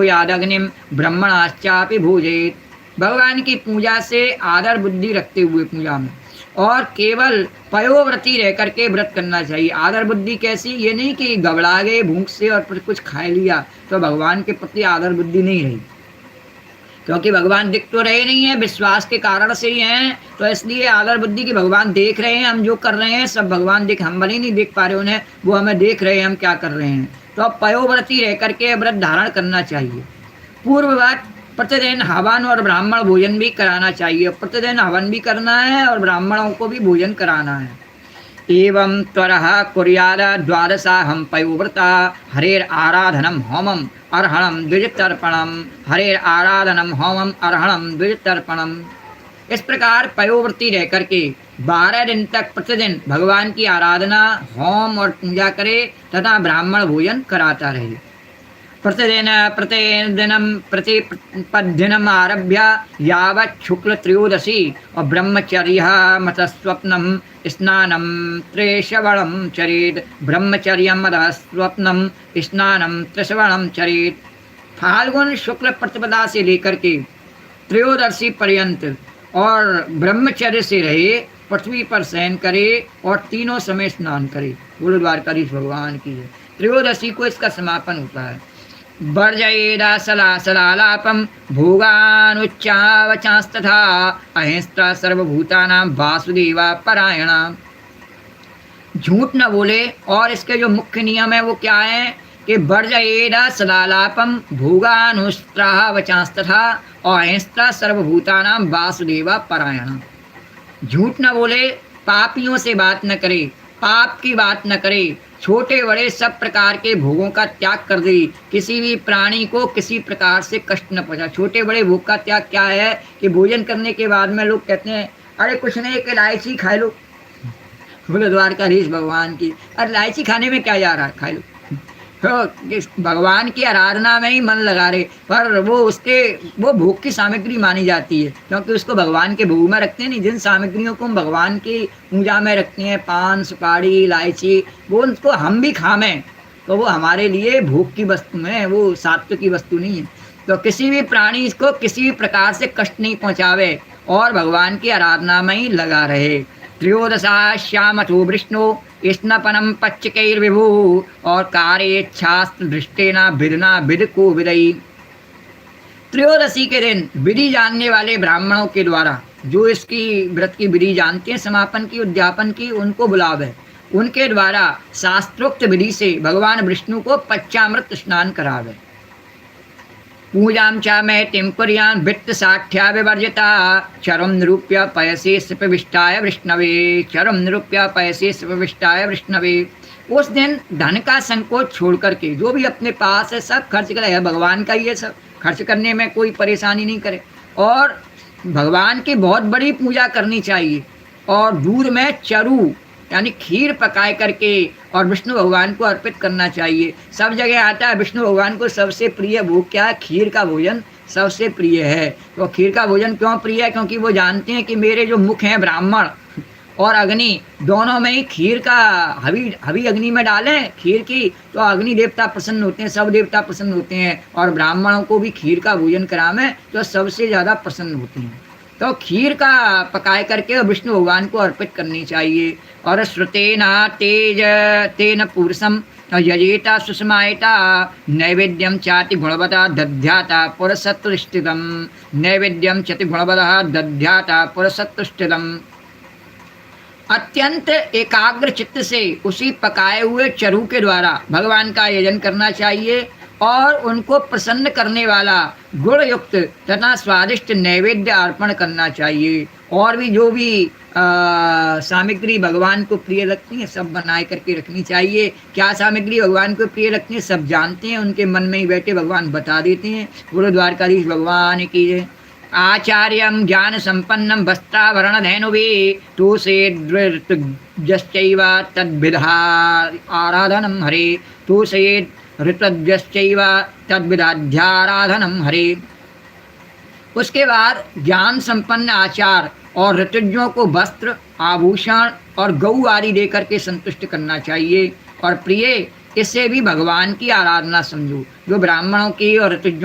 यादग्निम ब्रह्मणाश्चापि भूजेत। भगवान की पूजा से आदर बुद्धि रखते हुए पूजा में, और केवल पयोव्रती रह करके व्रत करना चाहिए। आदर बुद्धि कैसी? ये नहीं कि घबरा गए भूख से और फिर कुछ खा लिया तो भगवान के प्रति आदर बुद्धि नहीं रही, क्योंकि भगवान दिख तो रहे नहीं है, विश्वास के कारण से ही हैं, तो इसलिए आदर बुद्धि की भगवान देख रहे हैं, हम जो कर रहे हैं सब भगवान देख, हम भले नहीं देख पा रहे उन्हें, वो हमें देख रहे हैं हम क्या कर रहे हैं। तो अब पयोव्रती रह करके व्रत धारण करना चाहिए। पूर्व बात, प्रतिदिन हवन और ब्राह्मण भोजन भी कराना चाहिए। प्रतिदिन हवन भी करना है और ब्राह्मणों को भी भोजन कराना है। एवं त्वरः कुर्याद द्वादशाहं पयोव्रता हरेर आराधनम होमम अर्हणम द्विजतर्पणम हरेर आराधनम होमम अर्हणम द्विजतर्पणम। इस प्रकार पयोव्रती रह करके 12 दिन तक प्रतिदिन भगवान की आराधना, होम और पूजा करे तथा ब्राह्मण भोजन कराता रहे। प्रतिदिनं प्रतिपद्दिनम् आरभ्य यावत् शुक्ल त्रयोदशी और ब्रह्मचर्य मतस्वप्नं स्नानं त्रिश्रवणं चरेत्। ब्रह्मचर्यं मतस्वप्नं स्नानं त्रिश्रवणं चरेत्। फाल्गुन शुक्ल प्रतिपदा से लेकर के त्रयोदशी पर्यंत और ब्रह्मचर्य से रहे, पृथ्वी पर शयन करे और तीनों समय स्नान करे। बोलो द्वारकाधीश भगवान की जय। त्रयोदशी को इसका समापन होता है। वर्जयेदा सलालापम भोगानुच्चावचांस्तथा अहिंसा सर्वभूतानां वासुदेवा परायणा। झूठ न बोले, और इसके जो मुख्य नियम है वो क्या है कि वर्जयेदा सलालापम भोगानुस्त्रावचांस्तथा और अहिंसा सर्वभूतानां वासुदेवा परायणा। झूठ न बोले, पापियों से बात न करे, पाप की बात न करे, छोटे बड़े सब प्रकार के भोगों का त्याग कर दे, किसी भी प्राणी को किसी प्रकार से कष्ट न पहुंचा। छोटे बड़े भोग का त्याग क्या है कि भोजन करने के बाद में लोग कहते हैं अरे कुछ नहीं, एक इलायची खा लो। बोलो द्वारकाधीश भगवान की, अरे इलायची खाने में क्या जा रहा है, खा लो। भगवान की आराधना में ही मन लगा रहे, पर वो भोग की सामग्री मानी जाती है, क्योंकि उसको भगवान के भोग में रखते हैं। नहीं, जिन सामग्रियों को हम भगवान की पूजा में रखते हैं, पान सुपारी इलायची, वो उनको हम भी खामें तो वो हमारे लिए भोग की वस्तु है, वो सात्विक की वस्तु नहीं है। तो किसी भी प्राणी को किसी भी प्रकार से कष्ट नहीं पहुँचावे और भगवान की आराधना में ही लगा रहे। त्रयोदशाश्यामथो विष्णु स्नपनम पच्चकैर्विभु और कार्येच्छास्त्र दृष्टेना विदना विद को विदयी। त्रयोदशी के दिन विधि जानने वाले ब्राह्मणों के द्वारा, जो इसकी व्रत की विधि जानते हैं, समापन की उद्यापन की, उनको बुलावे। उनके द्वारा शास्त्रोक्त विधि से भगवान विष्णु को पच्चामृत स्नान करावे। पूजां च महतिं कुर्यान् वित्तसाठ्या विवर्जिता चरम निरूप्य पयसे प्रविष्टाय वैष्णवे। चरम निरूप्य पयसे प्रविष्टाय वैष्णवे। उस दिन धन का संकोच छोड़ करके जो भी अपने पास है सब खर्च करे, भगवान का ही है, सब खर्च करने में कोई परेशानी नहीं करे, और भगवान की बहुत बड़ी पूजा करनी चाहिए। और दूध में चरू यानी खीर पकाए करके और विष्णु भगवान को अर्पित करना चाहिए। सब जगह आता है विष्णु भगवान को सबसे प्रिय भोग क्या है, खीर का भोजन सबसे प्रिय है। तो खीर का भोजन क्यों प्रिय है? क्योंकि वो जानते हैं कि मेरे जो मुख हैं ब्राह्मण और अग्नि, दोनों में ही खीर का हवि अग्नि में डालें खीर की, तो अग्नि देवता प्रसन्न होते हैं, सब देवता प्रसन्न होते हैं, और ब्राह्मणों को भी खीर का भोजन करावें तो सबसे ज़्यादा प्रसन्न होते हैं। तो खीर का पकाए करके विष्णु भगवान को अर्पित करनी चाहिए। और श्रुतेना तेज तेन पुरुषम यजेता सुषमायता नैवेद्यम चाति गुणवता दध्याता पुरसत्वस्थितम। नैवेद्यम चति गुणवता दध्याता पुरसत्वस्थितम। अत्यंत एकाग्र चित्त से उसी पकाए हुए चरू के द्वारा भगवान का यजन करना चाहिए, और उनको प्रसन्न करने वाला गुण युक्त तथा स्वादिष्ट नैवेद्य अर्पण करना चाहिए। और भी जो भी सामग्री भगवान को प्रिय लगती है सब बनाए करके रखनी चाहिए। क्या सामग्री भगवान को प्रिय लगती है सब जानते हैं, उनके मन में ही बैठे भगवान बता देते हैं। बोलो द्वारकाधीश भगवान की जय। आचार्यं ज्ञान संपन्नं वस्त्राभरण धैनुवे तुषेद् तद्विधा आराधनं हरे। तुषेद् ऋतव्यश्चैव तद्विधाध्याराधनं हरे। उसके बाद ज्ञान संपन्न आचार और ऋतुज्ञों को वस्त्र आभूषण और गौ आदि देकर के संतुष्ट करना चाहिए। और प्रिय इसे भी भगवान की आराधना समझो। जो ब्राह्मणों की और ऋतुजों